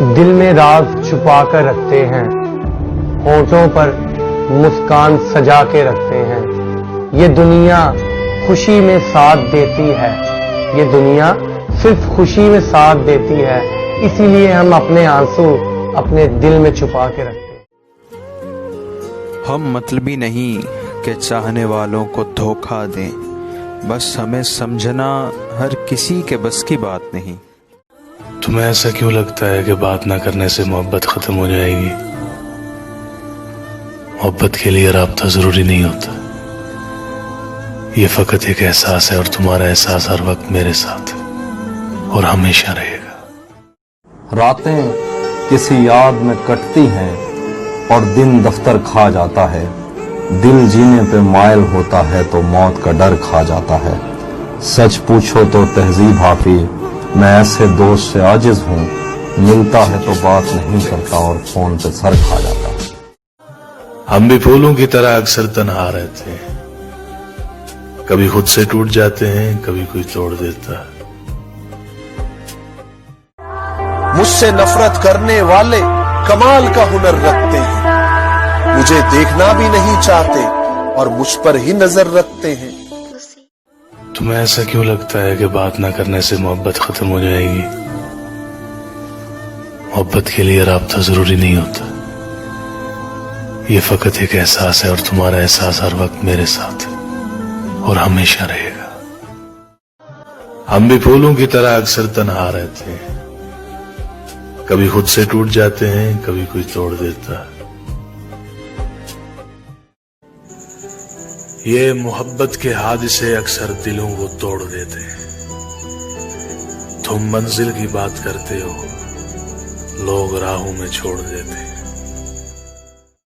دل میں راز چھپا کر رکھتے ہیں، ہونٹوں پر مسکان سجا کے رکھتے ہیں۔ یہ دنیا خوشی میں ساتھ دیتی ہے، یہ دنیا صرف خوشی میں ساتھ دیتی ہے، اسی لیے ہم اپنے آنسو اپنے دل میں چھپا کے رکھتے ہیں۔ ہم مطلبی نہیں کہ چاہنے والوں کو دھوکہ دیں، بس ہمیں سمجھنا ہر کسی کے بس کی بات نہیں۔ تمہیں ایسا کیوں لگتا ہے کہ بات نہ کرنے سے محبت ختم ہو جائے گی؟ محبت کے لیے رابطہ ضروری نہیں ہوتا، یہ فقط ایک احساس ہے، اور تمہارا احساس ہر وقت میرے ساتھ ہے اور ہمیشہ رہے گا۔ راتیں کسی یاد میں کٹتی ہیں اور دن دفتر کھا جاتا ہے، دل جینے پہ مائل ہوتا ہے تو موت کا ڈر کھا جاتا ہے۔ سچ پوچھو تو تہذیب حافظ، میں ایسے دوست سے عاجز ہوں، ملتا ہے تو بات نہیں کرتا اور فون پہ سر کھا جاتا ہے۔ ہم بھی پھولوں کی طرح اکثر تنہا رہتے ہیں، کبھی خود سے ٹوٹ جاتے ہیں، کبھی کوئی توڑ دیتا ہے۔ مجھ سے نفرت کرنے والے کمال کا ہنر رکھتے ہیں، مجھے دیکھنا بھی نہیں چاہتے اور مجھ پر ہی نظر رکھتے ہیں۔ تمہیں ایسا کیوں لگتا ہے کہ بات نہ کرنے سے محبت ختم ہو جائے گی؟ محبت کے لیے رابطہ ضروری نہیں ہوتا، یہ فقط ایک احساس ہے، اور تمہارا احساس ہر وقت میرے ساتھ ہے اور ہمیشہ رہے گا۔ ہم بھی پھولوں کی طرح اکثر تنہا رہتے ہیں، کبھی خود سے ٹوٹ جاتے ہیں، کبھی کوئی توڑ دیتا ہے۔ یہ محبت کے حادثے اکثر دلوں کو توڑ دیتے ہیں۔ تم منزل کی بات کرتے ہو، لوگ راہوں میں چھوڑ دیتے ہیں۔